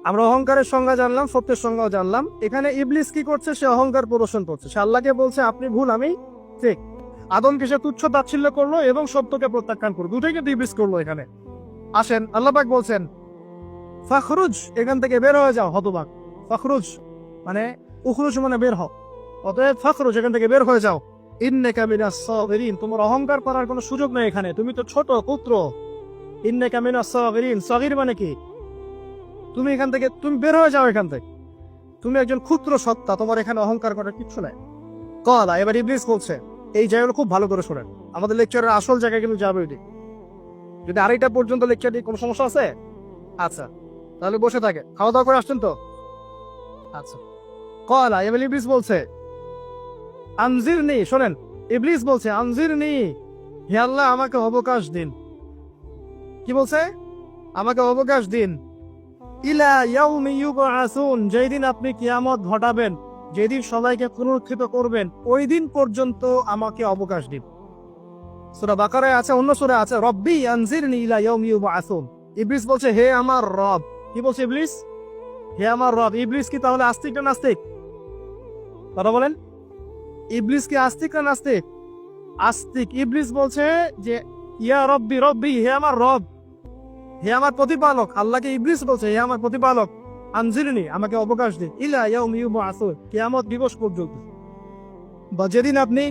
আমরা অহংকারের সংজ্ঞা জানলাম, সত্যের সংজ্ঞাও জানলাম। এখানে ইবলিস কি করছে? সে অহংকার প্রদর্শন করছে। সে আল্লাহকে বলছে আপনি ভুল, আমি ঠিক। আদমকে সে তুচ্ছ তাচ্ছিল্য করলো এবং সত্যকে প্রত্যাখ্যান করলো। দুটোই কিন্তু ইবলিস করলো এখানে। আসেন, আল্লাহ পাক বলছেন ফাখরুজ, এখান থেকে বের হয়ে যাও হতবাক। ফাখরুজ মানে উখরুজ মানে বের হও, অতএব ফাখরুজ এখান থেকে বের হয়ে যাও। ইন্নাকা মিনাস সাগিরিন, তোমার অহংকার করার কোনো সুযোগ নেই এখানে, তুমি তো ছোট পুত্র। ইন্নাকা মিনাস সাগিরিন, সাগির মানে কি? তুমি এখান থেকে তুমি বের হয়ে যাও এখান থেকে, তুমি একজন ক্ষুদ্র সত্তা, তোমার এখানে অহংকার করার কিচ্ছু নাই। কলা, এবার ইবলিস বলছে, এই জায়গাগুলো খুব ভালো করে শোনেন, আমাদের লেকচারের আসল জায়গায় কিন্তু যাবে ওইটি। যদি আড়াইটা পর্যন্ত লেকচার দিই কোনো সমস্যা আছে? আচ্ছা, তাহলে বসে থাকে। খাওয়া দাওয়া করে আসছেন তো? আচ্ছা। কলা, এবার ইবলিস বলছে আনজিরনি, শোনেন, ইবলিস বলছে আনজিরনি, হে আল্লাহ আমাকে অবকাশ দিন। কি বলছে? আমাকে অবকাশ দিন। ইলা ইয়াউমি ইউবআসুন, যেই দিন আপনি কিয়ামত ঘটাবেন, যেদিন সবাইকে পুনরুত্থিত করবেন, ওই দিন পর্যন্ত আমাকে অবকাশ দিন। সূরা বাকারায় আছে, অন্য সূরা আছে রব্বি আনজিরনি ইলা ইয়াউমি ইউবআসুন। ইবলিস বলছে হে আমার রব। কি বলছে ইবলিস? হে আমার রব। ইবলিস কি তাহলে আস্তিক না নাস্তিক? কথা বলেন, ইবলিস কি আস্তিক না নাস্তিক? আস্তিক। ইবলিস বলছে যে ইয়া রব্বি রব্বি, হে আমার রব, হে আমার প্রতিপালক। আল্লাহকে ইবলিস বলছে হে আমার প্রতিপালক, আনজিরনি আমাকে অবকাশ দিন, ইলা ইয়াউমি ইউবআসুন, কিয়ামত দিবস পর্যন্ত, বা যেদিন আপনি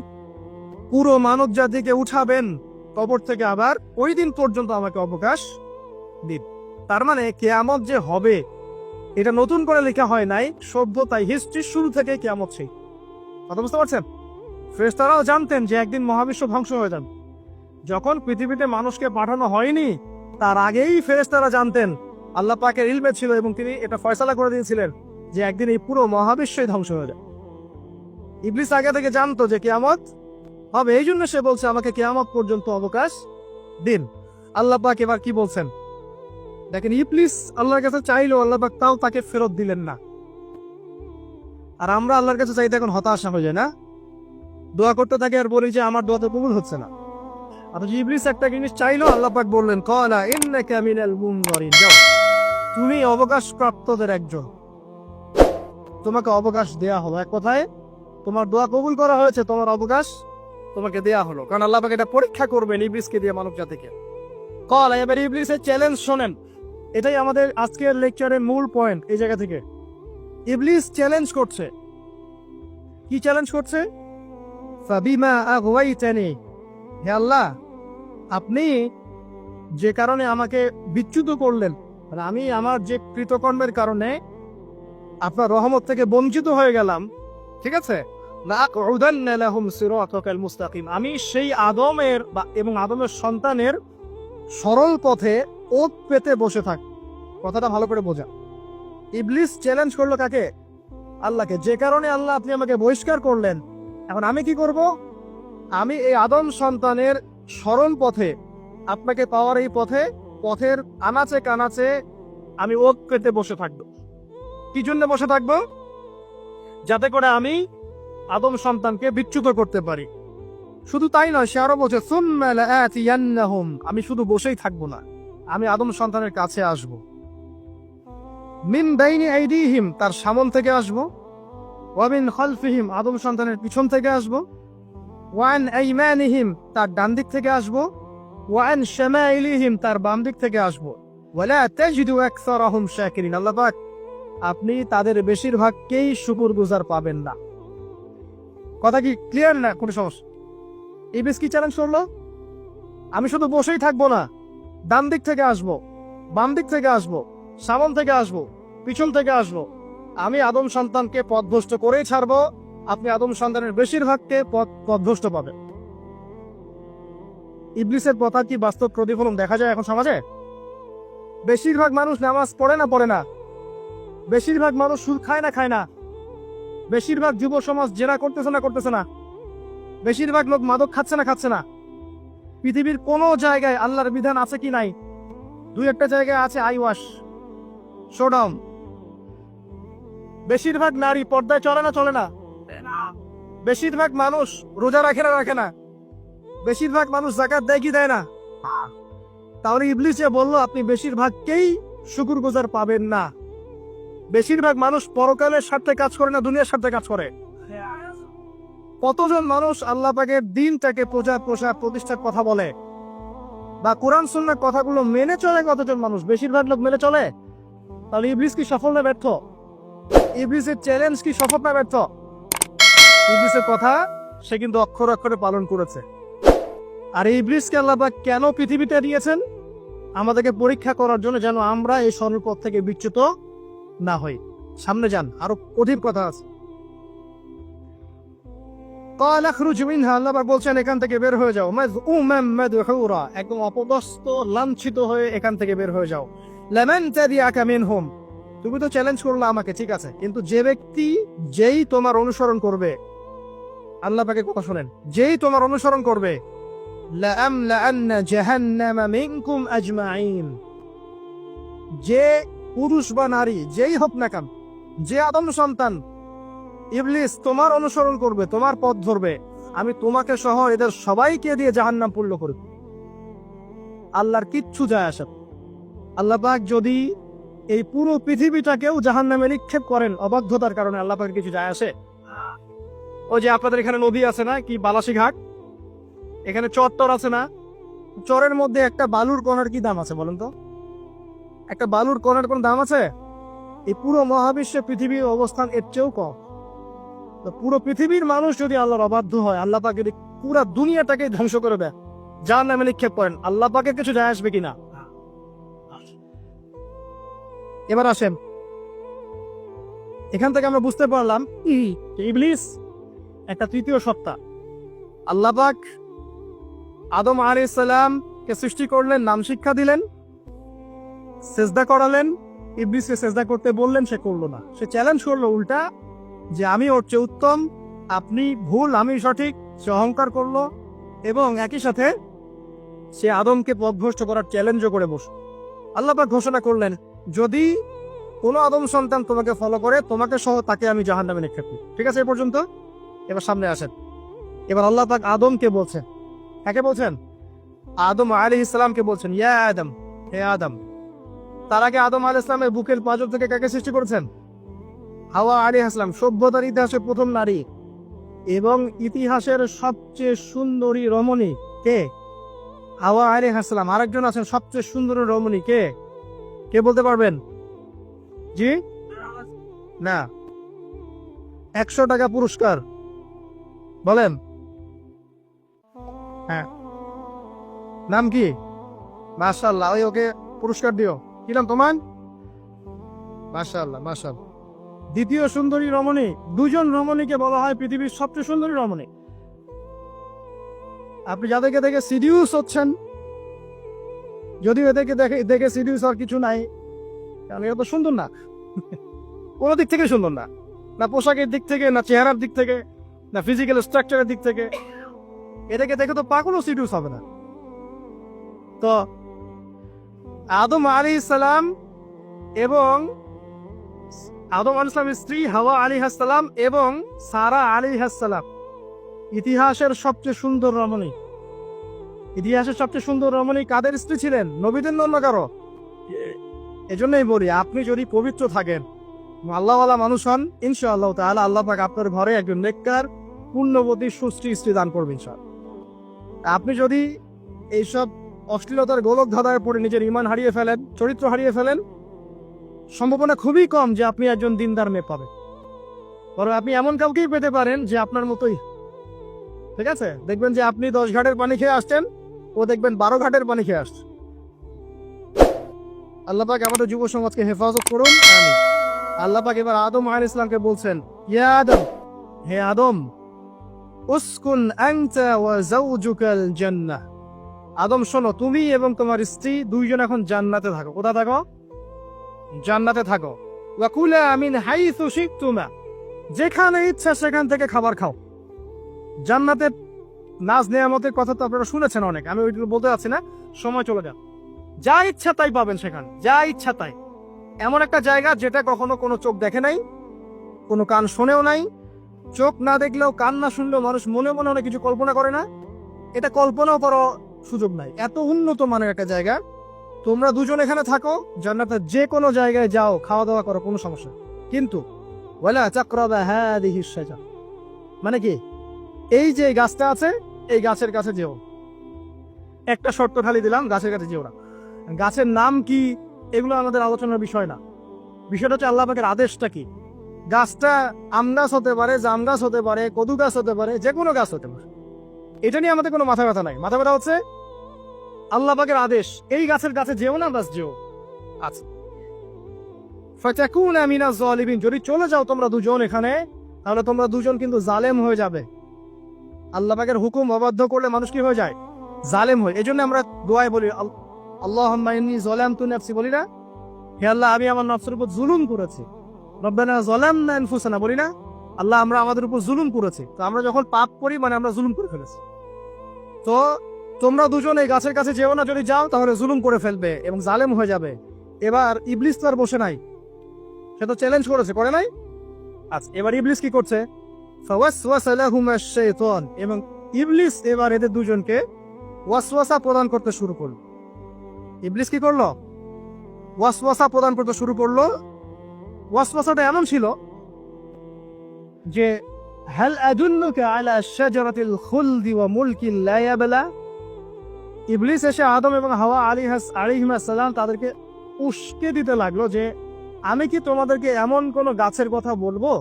পুরো মানব জাতিকে উঠাবেন কবর থেকে, আবার ওই দিন পর্যন্ত আমাকে অবকাশ দিন। তার মানে কিয়ামত যে হবে এটা নতুন করে লেখা হয় নাই, সভ্যতায় হিস্ট্রির শুরু থেকে কিয়ামত সেই। কথা বুঝতে পারছেন? ফেরেশতারাও জানতেন যে একদিন মহাবিশ্ব ধ্বংস হয়ে যাবে। যখন পৃথিবীতে মানুষকে পাঠানো হয়নি তার আগেই ফেরেশতারা জানতেন, আল্লাহ পাকের ইলমে ছিল এবং তিনি এটা ফয়সালা করে দিয়েছিলেন যে একদিন এই পুরো মহাবিশ্বই ধ্বংস হয়ে যাবে। ইবলিস আগে থেকে জানতো যে কিয়ামত হবে, এই জন্য সে বলছে আমাকে কিয়ামত পর্যন্ত অবকাশ দিন। আল্লাহ পাক এবার কি বলছেন দেখেন, ইবলিস আল্লাহর কাছে চাইলো, আল্লাহ পাক তাও তাকে ফেরত দিলেন না। আর আমরা আল্লাহর কাছে চাইতে এখন হতাশা হয়ে যায় না, দোয়া করতে থাকি আর বলি যে আমার দোয়াতে কবুল হচ্ছে না। আর ইবলিস একটা জিনিস চাইলো, আল্লাহ পাক বললেন ক্বালা ইন্নাকা মিনাল মুনযারিন, যাও, তুমি অবকাশ প্রাপ্তদের একজন, তোমাকে অবকাশ দেয়া হলো। এক কথায় তোমার দোয়া কবুল করা হয়েছে, তোমার অবকাশ তোমাকে দেয়া হলো, কারণ আল্লাহ পাক এটা পরীক্ষা করবেন ইবলিসকে দিয়ে, মানব জাতিকে। ক্বালা, এবার ইবলিসের চ্যালেঞ্জ শোনেন, এটাই আমাদের আজকের লেকচারের মূল পয়েন্ট। এই জায়গা থেকে ইবলিস চ্যালেঞ্জ করছে। কি চ্যালেঞ্জ করছে? ফাবিমা আগওয়াইতানি, হে আল্লাহ আপনি যে কারণে আমাকে বিচ্যুত করলেন, মানে আমি আমার যে কৃতকর্মের কারণে আপনার রহমত থেকে বঞ্চিত হয়ে গেলাম, ঠিক আছে, লাআকউদান্না লাহুম সিরাতাকাল মুস্তাকিম, আমি সেই আদমের এবং আদমের সন্তানের সরল পথে ওত পেতে বসে থাক। কথাটা ভালো করে বোঝা। ইবলিস চ্যালেঞ্জ করলো কাকে? আল্লাহকে। যে কারণে আল্লাহ আপনি আমাকে বহিষ্কার করলেন, এখন আমি কি করব? আমি এই আদম সন্তানের সরল পথে, আপনাকে পাওয়ার এই পথের আনাচে কানাচে আমি ওত পেতে বসে থাকবো। কি জন্য বসে থাকবো? যাতে করে আমি আদম সন্তানকে বিচ্যুত করতে পারি। শুধু তাই নয়, সে আরো বলছে সুম্মা লাআতিয়ান্নাহুম, আমি শুধু বসেই থাকবো না, আমি আদম সন্তানের কাছে আসব। মিন বাইনি আইদিহিম, তার সামন থেকে আসব, ওয়া মিন খালফিহিম, আদম সন্তানের পিছন থেকে আসব, ওয়া আন আইমানিহিম, তার ডান দিক থেকে আসব, ওয়া আন শামাইলিহিম, তার বাম দিক থেকে আসব। ওয়ালা তাজিদু আকসারাহুম শাকিরিন, আল্লাহ পাক আপনি তাদের বেশিরভাগকেই শুকরগুজার পাবেন না। কথা কি ক্লিয়ার না? কোনো সমস্যা? ইবলিস কি চ্যালেঞ্জ করলো? আমি শুধু বসেই থাকবো না, ডান দিক থেকে আসবো, বাম দিক থেকে আসবো, সামন থেকে আসবো, পিছন থেকে আসবো, আমি আদম সন্তানকে পথভ্রষ্ট করেই ছাড়বো, আপনি আদম সন্তানের বেশিরভাগকে পথভ্রষ্ট পাবেন। ইবলিসের কথা কি বাস্তব প্রতিফলন দেখা যায় এখন সমাজে? বেশিরভাগ মানুষ নামাজ পড়ে না, বেশিরভাগ মানুষ সুদ খায় না, বেশিরভাগ যুব সমাজ জেনা করতেছে না, বেশিরভাগ লোক মাদক খাচ্ছে না। পৃথিবীর কোন জায়গায় আল্লাহর বিধান আছে কি নাই? দুই একটা জায়গায় আছে আই ওয়াশ, শোডাউন। বেশিরভাগ নারী পর্দায় চলে না, বেশিরভাগ মানুষ রোজা রাখে না, বেশিরভাগ মানুষ যাকাত দেয় কি দেয় না। তাহলে ইবলিস যে বললো আপনি বেশিরভাগকেই শুকরগুজার পাবেন না, বেশিরভাগ মানুষ পরকালের স্বার্থে কাজ করে না দুনিয়ার স্বার্থে কাজ করে। কতজন মানুষ আল্লাহ পাকের দিনটাকে প্রতিষ্ঠার কথা বলে বা কোরআন সুন্নাহর কথাগুলো মেনে চলে, কতজন মানুষ? বেশিরভাগ লোক মেনে চলে। তাহলে ইবলিস কি সফল না ব্যর্থ? ইবলিসের চ্যালেঞ্জ কি সফল না ব্যর্থ? ইবলিসের কথা সে কিন্তু অক্ষরে অক্ষরে পালন করেছে। আর এই ইবলিসকে আল্লাহ পাক কেন পৃথিবীতে দিয়েছেন? আমাদেরকে পরীক্ষা করার জন্য, যেন আমরা এই সরল পথ থেকে বিচ্যুত না হই। সামনে যান, আরো অধিক কথা আছে। قال اخرج منها, আল্লাহ পাক বলছেন এখান থেকে বের হয়ে যাও। মাযউমান মাদহুরা, একদম অপদস্থ লাঞ্ছিত হয়ে এখান থেকে বের হয়ে যাও। লামান তাবিআকা মিনহুম, তুমি তো চ্যালেঞ্জ করলে আমাকে, ঠিক আছে, কিন্তু যে ব্যক্তি যেই তোমার অনুসরণ করবে, আল্লাহ পাকের কথা শুনেন, যেই তোমার অনুসরণ করবে, লাআমলাআন্না জাহান্নামা মিনকুম আজমাইন, যে পুরুষ বা নারী যেই হোক না কেন, যে আদম সন্তান ইবলিস তোমার অনুসরণ করবে, তোমার পথ ধরবে, আমি তোমাকে সহ এদের সবাইকে দিয়ে জাহান্নাম পূর্ণ করব। আল্লাহর কিচ্ছু যায় আসে না। আল্লাহ পাক যদি এই পুরো পৃথিবীটাকেও জাহান্নামে নিক্ষেপ করেন অবাধ্যতার কারণে, আল্লাহ পাকের কিছু যায় আসে? ওই যে আপনাদের এখানে নদী আছে না, কি বালাসী ঘাট, এখানে চর আছে না, চরের মধ্যে একটা বালুর কণার কি দাম আছে বলেন তো? একটা বালুর কণার কোন দাম আছে? এই পুরো মহাবিশ্বে পৃথিবীর অবস্থান এর চেয়েও কম। তো পুরো পৃথিবীর মানুষ যদি আল্লাহর অবাধ্য হয়, আল্লাহ পাক যদি পুরা দুনিয়াটাকে ধ্বংস করে দেয়, জাহান্নামে নিক্ষেপ করেন, আল্লাহ পাকের কিছু যায় আসবে কিনা? এবার আসেন, এখান থেকে আমরা বুঝতে পারলাম ইবলিস একটা তৃতীয় সত্তা। আল্লাহ পাক আদম আলাইহিস সালাম কে সৃষ্টি করলেন, নাম শিক্ষা দিলেন, সেজদা করালেন, ইবলিসকে সেজদা করতে বললেন, সে করলো না। সে চ্যালেঞ্জ করলো উল্টা, যে আমি ওর চেয়ে উত্তম, আপনি ভুল আমি সঠিক, সে অহংকার করলো এবং একই সাথে সে আদমকে পথভ্রষ্ট করার চ্যালেঞ্জও করে বসল। আল্লাহ পাক ঘোষণা করলেন, যদি কোনো আদম সন্তান তোমাকে ফলো করে, তোমাকে সহ তাকে আমি জাহান্নামে নিক্ষেপ করি। ঠিক আছে, এ পর্যন্ত। এবার সামনে আসেন। এবার আল্লাহ পাক আদমকে বলছেন, কাকে বলছেন? আদম আলাইহিস সালামকে বলছেন, ইয়া আদম, হে আদম। তার আগে আদম আলাইহিস সালামের বুকের পাঁজর থেকে কাকে সৃষ্টি করেছেন? হাওয়া আলাইহিস সালাম, সভ্যতার ইতিহাসে প্রথম নারী এবং ইতিহাসের সবচেয়ে সুন্দরী রমণী কে? হাওয়া আলাইহিস সালাম। আরেকজন আছেন সবচেয়ে সুন্দরী রমণী, কে? কে বলতে পারবেন? জি না, 100 টাকা পুরস্কার বলেন। হ্যাঁ, নাম কি? মাশাআল্লাহ, ওই ওকে পুরস্কার দিও। কি নাম তোমার? মাশাআল্লাহ, মাশাআল্লাহ। দ্বিতীয় সুন্দরী রমণী, দুজন রমণীকে বলা হয় পৃথিবীর সবচেয়ে সুন্দরী রমণী। আপনি যাদেরকে দেখে সিডিউস হচ্ছেন, যদিও এদেরকে দেখে সিডিউস আর কিছু নাই, কারণ এরা তো সুন্দর না, কোনো দিক থেকে সুন্দর না, না পোশাকের দিক থেকে, না চেহারার দিক থেকে, না ফিজিক্যাল স্ট্রাকচারের দিক থেকে। এদেরকে দেখে তো পাগলও সিডিউস হবে না। তো আদম আলাইহিস সালাম এবং আদম আলাইহিস সালামের স্ত্রী হাওয়া আলাইহিস সালাম এবং সারা আলাইহিস সালাম ইতিহাসের সবচেয়ে সুন্দর রমণী। ইতিহাসের সবচেয়ে সুন্দর রমণী কাদের স্ত্রী ছিলেন? নবীদের অন্য কারো? এজন্যই বলি, আপনি যদি পবিত্র থাকেন, আল্লাহওয়ালা মানুষ হন, ইনশাআল্লাহ তাআলা আল্লাহ পাক আপনার ঘরে একজন নেককার পুণ্যবতী সুশ্রী স্ত্রী দান করবেন ইনশাআল্লাহ। আপনি যদি এইসব অশ্লীলতার গোলক ধাঁধায় পড়ে নিজের ঈমান হারিয়ে ফেলেন, চরিত্র হারিয়ে ফেলেন, সম্ভাবনা খুবই কম যে আপনি একজন দিনদার মেয়ে পাবেন। বরং আপনি এমন কাউকেই পেতে পারেন যে আপনার মতোই। ঠিক আছে, দেখবেন যে আপনি 10 ঘাটের পানি খেয়ে আসছেন, ও দেখবেন 12 ঘাটের পানি খেয়ে আসছে। আল্লাহ পাক আমাদের যুব সমাজকে হেফাজত করুন, আমিন। আল্লাহ পাক এবার আদম আলাইহিস সালামকে বলছেন, ইয়া আদম, হে আদম, উসকুন আনতা ওয়া যাওজুকাল জান্নাহ। আদম শোনো, তুমি এবং তোমার স্ত্রী দুইজন এখন জান্নাতে থাকো। কোথায় থাকো? জান্নাতে থাকো। ওয়া কুলা মিন হাইসু শি'তুমা, যেখানে ইচ্ছা সেখান থেকে খাবার খাও। জান্নাতে নাজ নেয়ামতের কথা তো আপনারা শুনেছেন অনেক, আমি ওইগুলো বলতে যাচ্ছি না, সময় চলে যান। যা ইচ্ছা তাই পাবেন সেখানে, যা ইচ্ছা তাই। এমন একটা জায়গা যেটা কখনো কোনো চোখ দেখে নাই, কোনো কান শোনেও নাই। চোখ না দেখলেও, কান না শুনলেও মানুষ মনে মনে অনেক কিছু কল্পনা করে না, এটা কল্পনাও করার সুযোগ নাই। এত উন্নত মানের একটা জায়গা, তোমরা দুজন এখানে থাকো, জান্নাতের যে কোনো জায়গায় যাও, খাওয়া দাওয়া করো, কোনো সমস্যা নেই। কিন্তু ওয়ালা তাকরাবা হাদিহিশ শাজারা, মানে কি, এই যে গাছটা আছে এই গাছের কাছে যেও। একটা শর্ত খালি দিলাম, গাছের কাছে যেও না। গাছের নাম কি এগুলো আমাদের আলোচনার বিষয় না। বিষয়টা হচ্ছে আল্লাহ পাকের আদেশটা কি। গাছটা আম গাছ হতে পারে, জাম গাছ হতে পারে, কদু গাছ হতে পারে, যে কোনো গাছ হতে পারে। এটা নিয়ে আমাদের কোনো মাথা ব্যথা নাই। মাথা ব্যথা হচ্ছে আল্লাহ পাকের আদেশ, এই গাছের কাছে যেও না, বাস যেও। আচ্ছা, ফাতাকুনা মিনাজ জালিমিন, যদি চলে যাও তোমরা দুজন এখানে, তাহলে তোমরা দুজন কিন্তু জালেম হয়ে যাবে। আল্লাহ পাকের হুকুম অবাধ্য করলে মানুষ কি হয়ে যায়? জালেম হয়। এই জন্য আমরা দোয়ায় বলি আল্লাহুম্মা ইন্নী যালামতু নাফসি, বলি না? হে আল্লাহ, আমি আমার নফসের উপর জুলুম করেছি। রব্বানা যালামনা আনফুসানা, বলি না? আল্লাহ, আমরা আমাদের উপর জুলুম করেছি। তো আমরা যখন পাপ করি মানে আমরা জুলুম করে ফেলেছি। তো তোমরা দুজন এই গাছের কাছে যেও না, যদি যাও তাহলে জুলুম করে ফেলবে এবং জালেম হয়ে যাবে। এবার ইবলিস তো আর বসে নাই, সে তো চ্যালেঞ্জ করেছে, করে নাই? আচ্ছা, এবার ইবলিস কি করছে? ফাওয়াসওয়াসা লাহুমা শাইতান, এবং ইবলিস এবার এদের দুজনকে ওয়াসওয়াসা প্রদান করতে শুরু করলো। ইবলিস কি করলো? ওয়াসওয়াসা প্রদান করতে শুরু করলো। ওয়াসওয়াসাটা এমন ছিল যে হাল আদুল্লুকা আলা শাজারাতিল খুলদি ওয়া মুলকিন লা ইয়াবলা। ইবলিস এসে আদম এবং হাওয়া আলাইহিস সালাম তাদেরকে উস্কে দিতে লাগলো যে আমি কি তোমাদেরকে এমন কোন গাছের কথা বলবো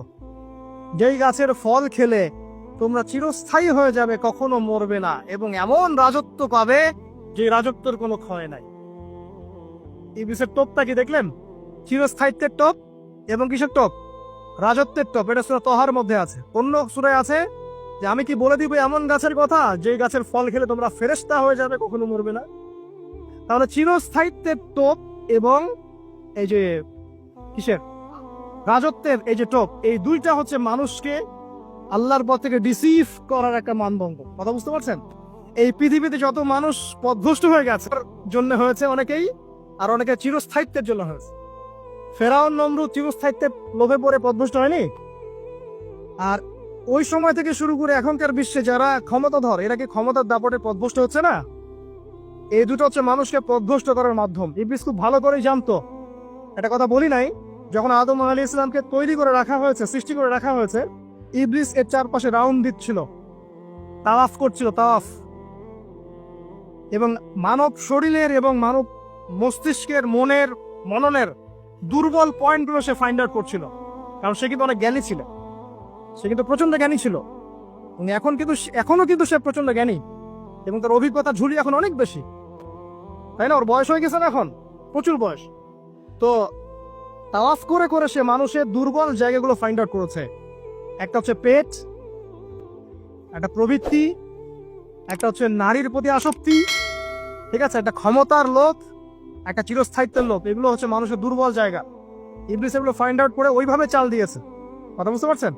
যেই গাছের ফল খেলে তোমরা চিরস্থায়ী হয়ে যাবে, কখনো মরবে না, এবং এমন রাজত্ব পাবে যে রাজত্বের কোনো ক্ষয় নাই। ইবলিসের টোপটা কি দেখলেন? চিরস্থায়িত্বের টোপ এবং কিসের টোপ? রাজত্বের টোপ। এটা সূরা তহার মধ্যে আছে। অন্য সূরায় আছে যে আমি কি বলে দিব এমন গাছের কথা যে গাছের ফল খেলে তোমরা ফেরেশতা হয়ে যাবে, কখনো মরবে না। তাহলে চিরস্থায়িত্বের টোপ এবং এই যে কিসের রাজত্বের এই যে টোপ, এই দুইটা হচ্ছে মানুষকে আল্লাহর পথ থেকে ডিসিভ করার একটা মানদণ্ড। কথা বুঝতে পারছেন? এই পৃথিবীতে যত মানুষ পথভ্রষ্ট হয়ে গেছে জন্য হয়েছে অনেকেই, আর অনেকে চিরস্থায়িত্বের জন্য হয়েছে। ফেরাউন নমরুদ চিরস্থায়িত্বের লোভে পড়ে পথভ্রষ্ট হয়নি? আর ওই সময় থেকে শুরু করে এখনকার বিশ্বে যারা ক্ষমতাধর, এরা কি ক্ষমতার দাপটে পথভ্রষ্ট হচ্ছে না? এই দুটো হচ্ছে মানুষকে পথভ্রষ্ট করার মাধ্যম। ইবলিস খুব ভালো করেই জানতো। একটা কথা বলি নাই, যখন আদম আলাইহিস সালামকে তৈরি করে রাখা হয়েছে, সৃষ্টি করে রাখা হয়েছে, ইবলিস এর চারপাশে রাউন্ড দিচ্ছিল, তাওয়াফ করছিল, তাওয়াফ। এবং মানব শরীরের এবং মানব মস্তিষ্কের, মননের দুর্বল পয়েন্টগুলো সে ফাইন্ড আউট করছিল। কারণ সে কিন্তু অনেক জ্ঞানী ছিল, সে কিন্তু প্রচন্ড জ্ঞানী ছিল। এখনো কিন্তু সে প্রচন্ড জ্ঞানী, এবং তার অভিজ্ঞতা ঝুলি এখন অনেক বেশি, তাই না? ওর বয়স হয়ে গেছে না, এখন প্রচুর বয়স। তো তাওয়াফ করে করে সে মানুষের দুর্বল জায়গাগুলো ফাইন্ড আউট করেছে। একটা হচ্ছে পেট, একটা প্রবৃত্তি, একটা হচ্ছে নারীর প্রতি আসক্তি, ঠিক আছে, একটা ক্ষমতার লোভ, একটা চিরস্থায়িত্বের লোভ। এগুলো হচ্ছে মানুষের দুর্বল জায়গা। ইবলিস এগুলো ফাইন্ড আউট করে ওইভাবে চাল দিয়েছে। কথা বুঝতে পারছেন?